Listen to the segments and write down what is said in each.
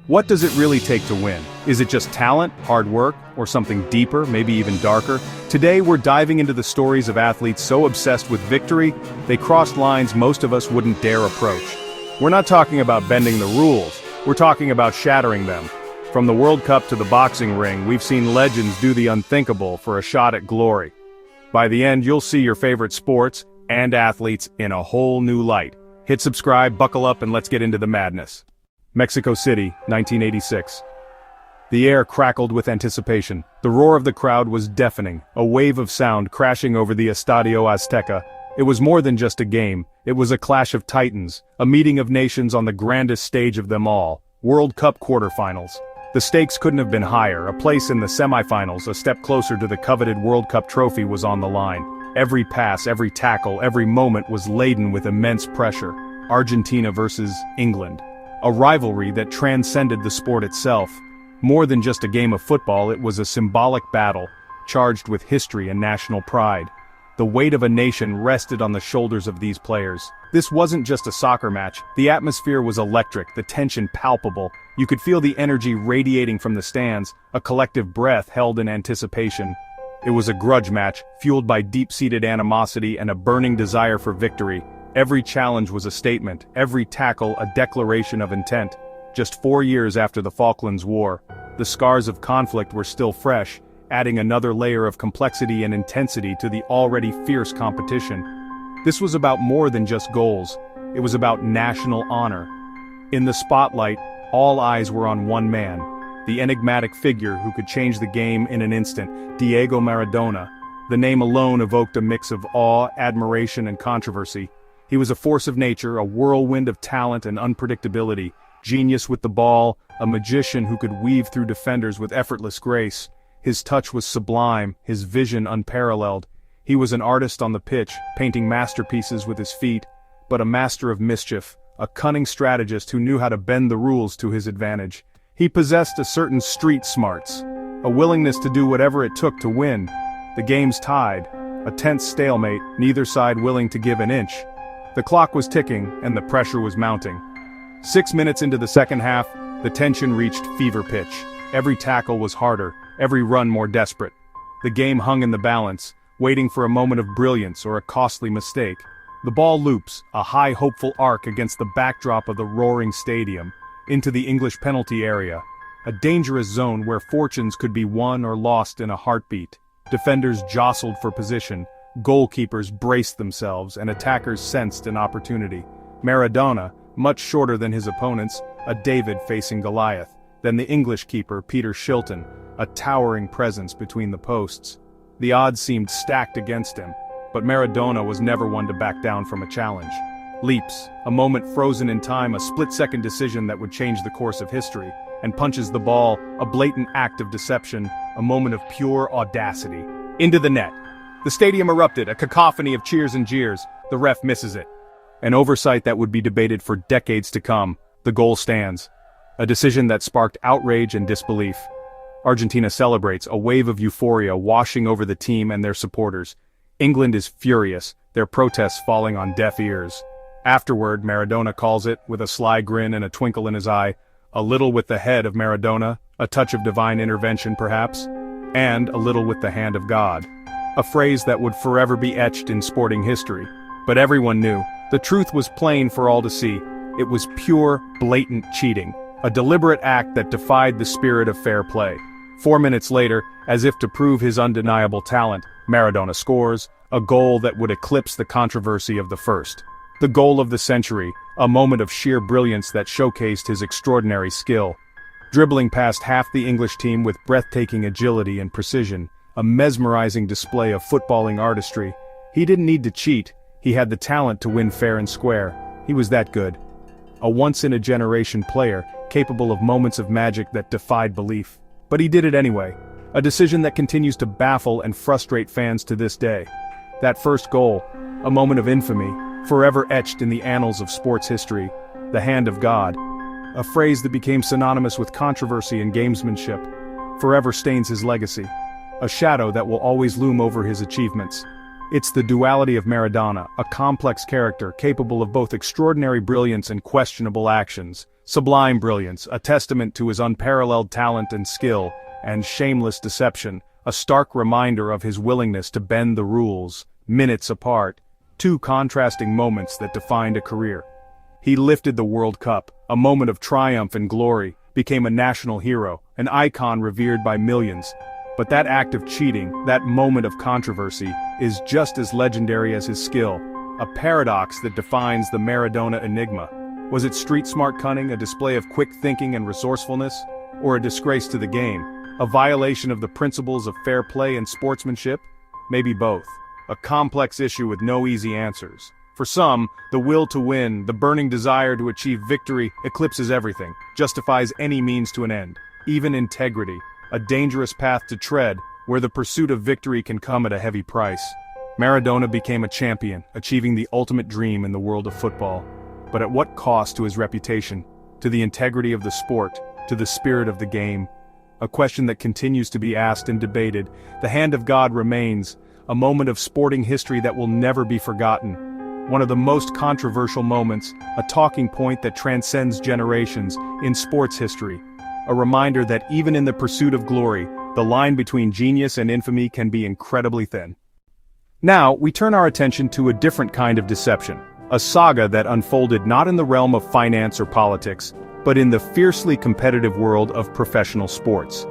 What does it really take to win? Is it just talent, hard work, or something deeper, maybe even darker? Today we're diving into the stories of athletes so obsessed with victory, they crossed lines most of us wouldn't dare approach. We're not talking about bending the rules, we're talking about shattering them. From the World Cup to the boxing ring, we've seen legends do the unthinkable for a shot at glory. By the end, you'll see your favorite sports and athletes in a whole new light. Hit subscribe, buckle up, and let's get into the madness. Mexico City, 1986. The air crackled with anticipation. The roar of the crowd was deafening, a wave of sound crashing over the Estadio Azteca. It was more than just a game, it was a clash of titans, a meeting of nations on the grandest stage of them all, World Cup quarterfinals. The stakes couldn't have been higher, a place in the semifinals, a step closer to the coveted World Cup trophy was on the line. Every pass, every tackle, every moment was laden with immense pressure. Argentina versus England. A rivalry that transcended the sport itself. More than just a game of football, it was a symbolic battle, charged with history and national pride. The weight of a nation rested on the shoulders of these players. This wasn't just a soccer match, the atmosphere was electric, the tension palpable. You could feel the energy radiating from the stands, a collective breath held in anticipation. It was a grudge match, fueled by deep-seated animosity and a burning desire for victory. Every challenge was a statement, every tackle a declaration of intent. Just 4 years after the Falklands War, the scars of conflict were still fresh, adding another layer of complexity and intensity to the already fierce competition. This was about more than just goals, it was about national honor. In the spotlight, all eyes were on one man, the enigmatic figure who could change the game in an instant, Diego Maradona. The name alone evoked a mix of awe, admiration, and controversy. He was a force of nature, a whirlwind of talent and unpredictability, genius with the ball, a magician who could weave through defenders with effortless grace. His touch was sublime, his vision unparalleled. He was an artist on the pitch, painting masterpieces with his feet, but a master of mischief, a cunning strategist who knew how to bend the rules to his advantage. He possessed a certain street smarts, a willingness to do whatever it took to win. The game's tied, a tense stalemate, neither side willing to give an inch. The clock was ticking, and the pressure was mounting. 6 minutes into the second half, the tension reached fever pitch. Every tackle was harder, every run more desperate. The game hung in the balance, waiting for a moment of brilliance or a costly mistake. The ball loops, a high hopeful arc against the backdrop of the roaring stadium, into the English penalty area, a dangerous zone where fortunes could be won or lost in a heartbeat. Defenders jostled for position, goalkeepers braced themselves, and attackers sensed an opportunity. Maradona, much shorter than his opponents, a David facing Goliath. Then the English keeper, Peter Shilton, a towering presence between the posts. The odds seemed stacked against him, but Maradona was never one to back down from a challenge. Leaps, a moment frozen in time, a split-second decision that would change the course of history, and punches the ball, a blatant act of deception, a moment of pure audacity. Into the net. The stadium erupted, a cacophony of cheers and jeers. The ref misses it. An oversight that would be debated for decades to come. The goal stands. A decision that sparked outrage and disbelief. Argentina celebrates, a wave of euphoria washing over the team and their supporters. England is furious, their protests falling on deaf ears. Afterward, Maradona calls it, with a sly grin and a twinkle in his eye, a little with the head of Maradona, a touch of divine intervention perhaps, and a little with the hand of God. A phrase that would forever be etched in sporting history. But everyone knew, the truth was plain for all to see. It was pure, blatant cheating, a deliberate act that defied the spirit of fair play. 4 minutes later, as if to prove his undeniable talent, Maradona scores, a goal that would eclipse the controversy of the first. The goal of the century, a moment of sheer brilliance that showcased his extraordinary skill. Dribbling past half the English team with breathtaking agility and precision, a mesmerizing display of footballing artistry. He didn't need to cheat, he had the talent to win fair and square. He was that good. A once-in-a-generation player, capable of moments of magic that defied belief. But he did it anyway. A decision that continues to baffle and frustrate fans to this day. That first goal, a moment of infamy, forever etched in the annals of sports history. The hand of God. A phrase that became synonymous with controversy and gamesmanship. Forever stains his legacy. A shadow that will always loom over his achievements. It's the duality of Maradona, a complex character capable of both extraordinary brilliance and questionable actions, Sublime brilliance, a testament to his unparalleled talent and skill, and shameless deception, a stark reminder of his willingness to bend the rules, minutes apart, two contrasting moments that defined a career. He lifted the World Cup, a moment of triumph and glory, became a national hero, an icon revered by millions. But that act of cheating, that moment of controversy, is just as legendary as his skill, a paradox that defines the Maradona enigma. Was it street-smart cunning, a display of quick thinking and resourcefulness, or a disgrace to the game, a violation of the principles of fair play and sportsmanship? Maybe both. A complex issue with no easy answers. For some, the will to win, the burning desire to achieve victory, eclipses everything, justifies any means to an end, even integrity, a dangerous path to tread, where the pursuit of victory can come at a heavy price. Maradona became a champion, achieving the ultimate dream in the world of football. But at what cost to his reputation, to the integrity of the sport, to the spirit of the game? A question that continues to be asked and debated. The hand of God remains, a moment of sporting history that will never be forgotten. One of the most controversial moments, a talking point that transcends generations in sports history. A reminder that even in the pursuit of glory, the line between genius and infamy can be incredibly thin. Now, we turn our attention to a different kind of deception. A saga that unfolded not in the realm of finance or politics, but in the fiercely competitive world of professional sports.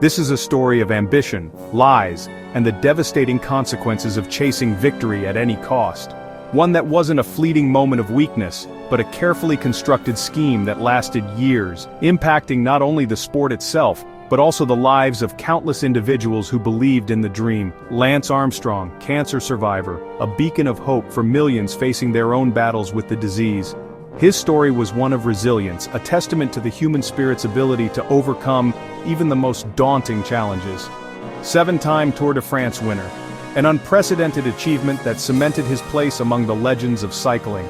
This is a story of ambition, lies, and the devastating consequences of chasing victory at any cost. One that wasn't a fleeting moment of weakness, but a carefully constructed scheme that lasted years, impacting not only the sport itself, but also the lives of countless individuals who believed in the dream. Lance Armstrong, cancer survivor, a beacon of hope for millions facing their own battles with the disease. His story was one of resilience, a testament to the human spirit's ability to overcome even the most daunting challenges. 7-time Tour de France winner. An unprecedented achievement that cemented his place among the legends of cycling.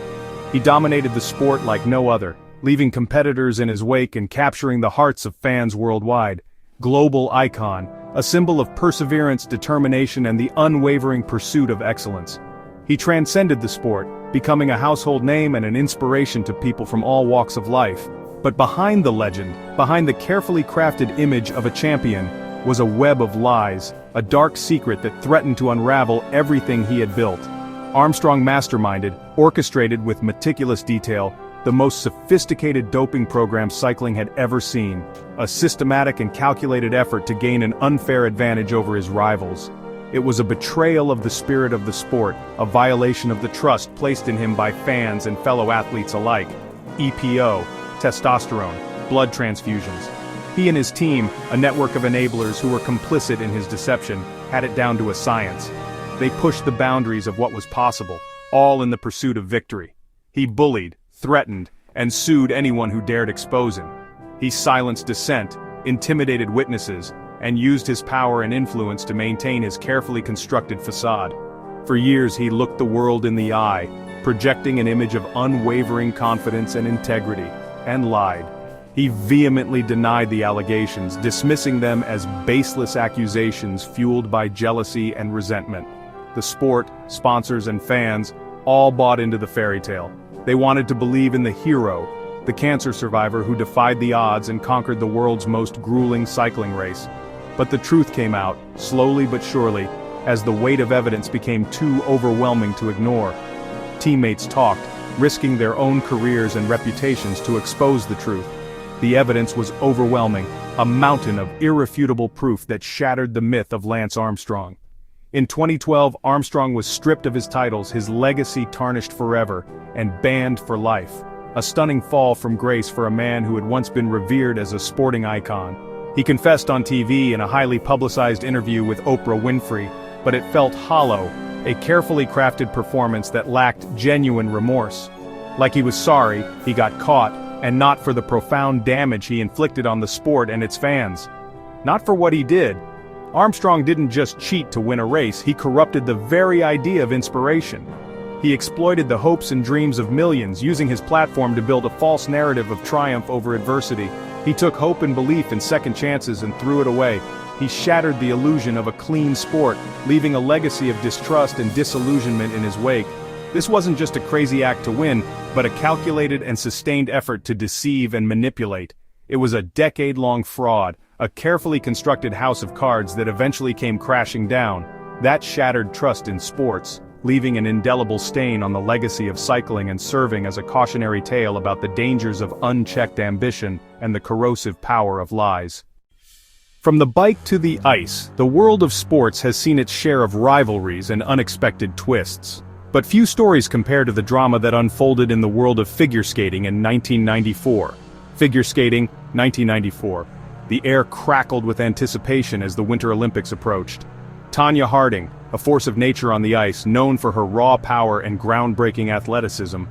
He dominated the sport like no other, leaving competitors in his wake and capturing the hearts of fans worldwide. Global icon, a symbol of perseverance, determination, and the unwavering pursuit of excellence. He transcended the sport, becoming a household name and an inspiration to people from all walks of life. But behind the legend, behind the carefully crafted image of a champion, was a web of lies, a dark secret that threatened to unravel everything he had built. Armstrong masterminded, orchestrated with meticulous detail, the most sophisticated doping program cycling had ever seen, a systematic and calculated effort to gain an unfair advantage over his rivals. It was a betrayal of the spirit of the sport, a violation of the trust placed in him by fans and fellow athletes alike. EPO, testosterone, blood transfusions. He and his team, a network of enablers who were complicit in his deception, had it down to a science. They pushed the boundaries of what was possible, all in the pursuit of victory. He bullied, threatened, and sued anyone who dared expose him. He silenced dissent, intimidated witnesses, and used his power and influence to maintain his carefully constructed facade. For years he looked the world in the eye, projecting an image of unwavering confidence and integrity, and lied. He vehemently denied the allegations, dismissing them as baseless accusations fueled by jealousy and resentment. The sport, sponsors, and fans all bought into the fairy tale. They wanted to believe in the hero, the cancer survivor who defied the odds and conquered the world's most grueling cycling race. But the truth came out, slowly but surely, as the weight of evidence became too overwhelming to ignore. Teammates talked, risking their own careers and reputations to expose the truth. The evidence was overwhelming, a mountain of irrefutable proof that shattered the myth of Lance Armstrong. In 2012, Armstrong was stripped of his titles, his legacy tarnished forever, and banned for life. A stunning fall from grace for a man who had once been revered as a sporting icon. He confessed on TV in a highly publicized interview with Oprah Winfrey, but it felt hollow, a carefully crafted performance that lacked genuine remorse. Like he was sorry, he got caught, and not for the profound damage he inflicted on the sport and its fans. Not for what he did. Armstrong didn't just cheat to win a race, he corrupted the very idea of inspiration. He exploited the hopes and dreams of millions, using his platform to build a false narrative of triumph over adversity. He took hope and belief in second chances and threw it away. He shattered the illusion of a clean sport, leaving a legacy of distrust and disillusionment in his wake. This wasn't just a crazy act to win, but a calculated and sustained effort to deceive and manipulate. It was a decade-long fraud, a carefully constructed house of cards that eventually came crashing down. That shattered trust in sports, leaving an indelible stain on the legacy of cycling and serving as a cautionary tale about the dangers of unchecked ambition and the corrosive power of lies. From the bike to the ice, the world of sports has seen its share of rivalries and unexpected twists. But few stories compare to the drama that unfolded in the world of figure skating in 1994. Figure skating, 1994. The air crackled with anticipation as the Winter Olympics approached. Tonya Harding, a force of nature on the ice, known for her raw power and groundbreaking athleticism,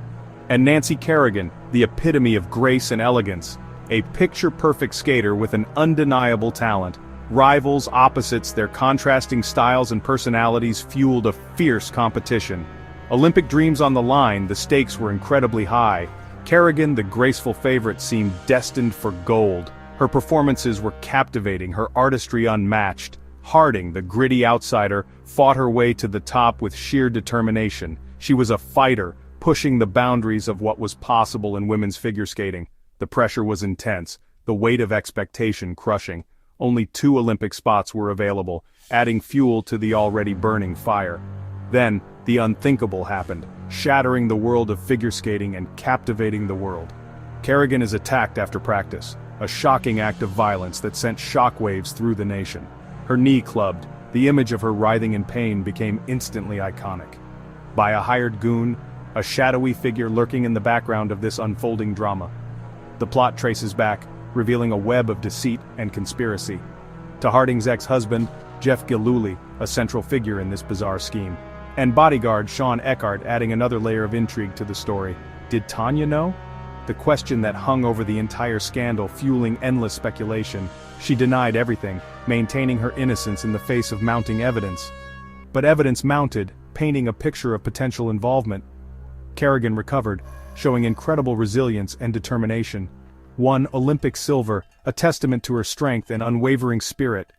and Nancy Kerrigan, the epitome of grace and elegance, a picture-perfect skater with an undeniable talent. Rivals, opposites, their contrasting styles and personalities fueled a fierce competition. Olympic dreams on the line, the stakes were incredibly high. Kerrigan, the graceful favorite, seemed destined for gold. Her performances were captivating, her artistry unmatched. Harding, the gritty outsider, fought her way to the top with sheer determination. She was a fighter, pushing the boundaries of what was possible in women's figure skating. The pressure was intense, the weight of expectation crushing. Only 2 Olympic spots were available, adding fuel to the already burning fire. Then, the unthinkable happened, shattering the world of figure skating and captivating the world. Kerrigan is attacked after practice, a shocking act of violence that sent shockwaves through the nation. Her knee clubbed, the image of her writhing in pain became instantly iconic. By a hired goon, a shadowy figure lurking in the background of this unfolding drama. The plot traces back, revealing a web of deceit and conspiracy. To Harding's ex-husband, Jeff Gillooly, a central figure in this bizarre scheme. And bodyguard Sean Eckhart adding another layer of intrigue to the story. Did Tonya know? The question that hung over the entire scandal, fueling endless speculation. She denied everything, maintaining her innocence in the face of mounting evidence. But evidence mounted, painting a picture of potential involvement. Kerrigan recovered, showing incredible resilience and determination. Won Olympic silver, a testament to her strength and unwavering spirit.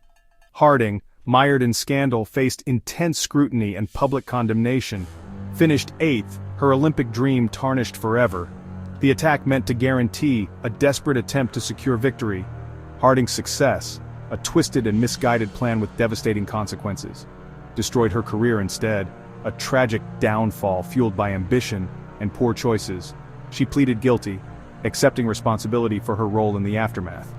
Harding, mired in scandal, faced intense scrutiny and public condemnation. Finished 8th, her Olympic dream tarnished forever. The attack meant to guarantee a desperate attempt to secure victory. Harding's success, a twisted and misguided plan with devastating consequences, destroyed her career instead, a tragic downfall fueled by ambition and poor choices. She pleaded guilty, accepting responsibility for her role in the aftermath.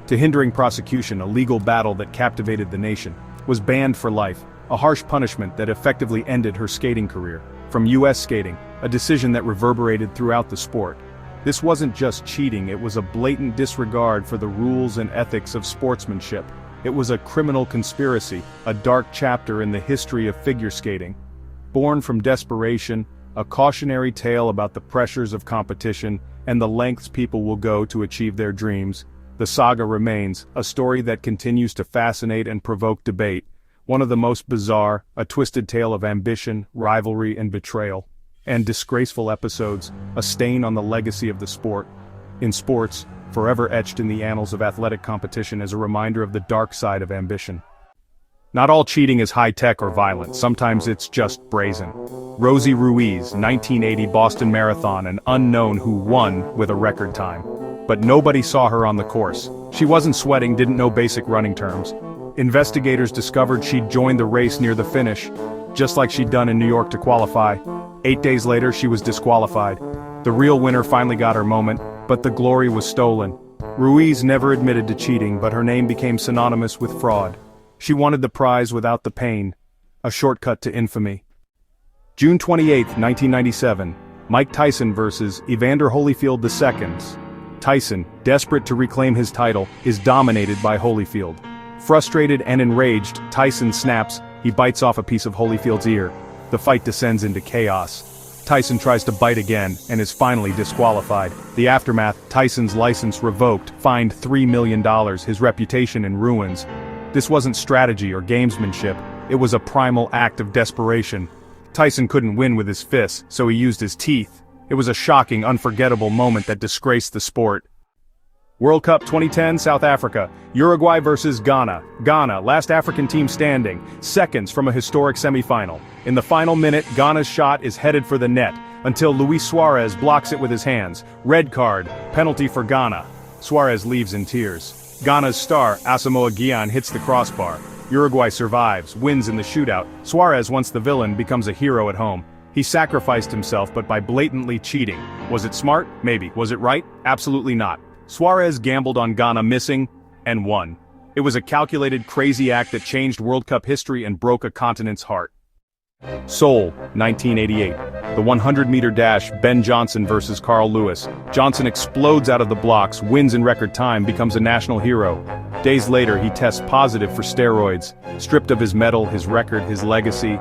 To hindering prosecution, a legal battle that captivated the nation, was banned for life, a harsh punishment that effectively ended her skating career. From U.S. skating, a decision that reverberated throughout the sport. This wasn't just cheating, it was a blatant disregard for the rules and ethics of sportsmanship. It was a criminal conspiracy, a dark chapter in the history of figure skating. Born from desperation, a cautionary tale about the pressures of competition and the lengths people will go to achieve their dreams, the saga remains, a story that continues to fascinate and provoke debate. One of the most bizarre, a twisted tale of ambition, rivalry, and betrayal. And disgraceful episodes, a stain on the legacy of the sport. In sports, forever etched in the annals of athletic competition as a reminder of the dark side of ambition. Not all cheating is high-tech or violent, sometimes it's just brazen. Rosie Ruiz, 1980 Boston Marathon, an unknown who won with a record time. But nobody saw her on the course. She wasn't sweating, didn't know basic running terms. Investigators discovered she'd joined the race near the finish, just like she'd done in New York to qualify. 8 days later, she was disqualified. The real winner finally got her moment, but the glory was stolen. Ruiz never admitted to cheating, but her name became synonymous with fraud. She wanted the prize without the pain, a shortcut to infamy. June 28, 1997, Mike Tyson versus Evander Holyfield II. Tyson, desperate to reclaim his title, is dominated by Holyfield. Frustrated and enraged, Tyson snaps, he bites off a piece of Holyfield's ear. The fight descends into chaos. Tyson tries to bite again, and is finally disqualified. The aftermath, Tyson's license revoked, fined $3 million, his reputation in ruins. This wasn't strategy or gamesmanship, it was a primal act of desperation. Tyson couldn't win with his fists, so he used his teeth. It was a shocking, unforgettable moment that disgraced the sport. World Cup 2010, South Africa. Uruguay versus Ghana. Ghana, last African team standing, seconds from a historic semifinal. In the final minute, Ghana's shot is headed for the net, until Luis Suarez blocks it with his hands. Red card, penalty for Ghana. Suarez leaves in tears. Ghana's star, Asamoah Gyan, hits the crossbar. Uruguay survives, wins in the shootout. Suarez, once the villain, becomes a hero at home. He sacrificed himself, but by blatantly cheating. Was it smart? Maybe. Was it right? Absolutely not. Suarez gambled on Ghana missing, and won. It was a calculated, crazy act that changed World Cup history and broke a continent's heart. Seoul, 1988. The 100-meter dash, Ben Johnson versus Carl Lewis. Johnson explodes out of the blocks, wins in record time, becomes a national hero. Days later, he tests positive for steroids. Stripped of his medal, his record, his legacy.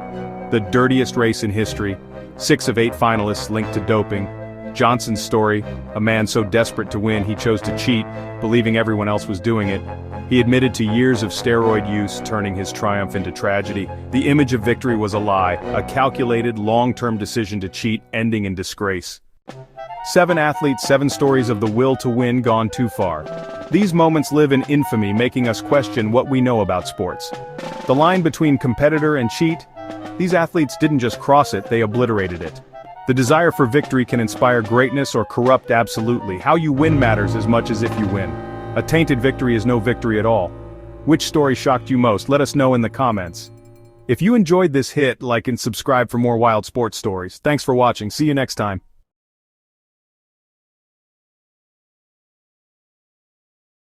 The dirtiest race in history. 6 of 8 finalists linked to doping. Johnson's story, a man so desperate to win he chose to cheat, believing everyone else was doing it. He admitted to years of steroid use, turning his triumph into tragedy. The image of victory was a lie, a calculated, long-term decision to cheat, ending in disgrace. 7 athletes, 7 stories of the will to win gone too far. These moments live in infamy, making us question what we know about sports. The line between competitor and cheat? These athletes didn't just cross it, they obliterated it. The desire for victory can inspire greatness or corrupt absolutely. How you win matters as much as if you win. A tainted victory is no victory at all. Which story shocked you most? Let us know in the comments. If you enjoyed this hit, like and subscribe for more wild sports stories. Thanks for watching. See you next time.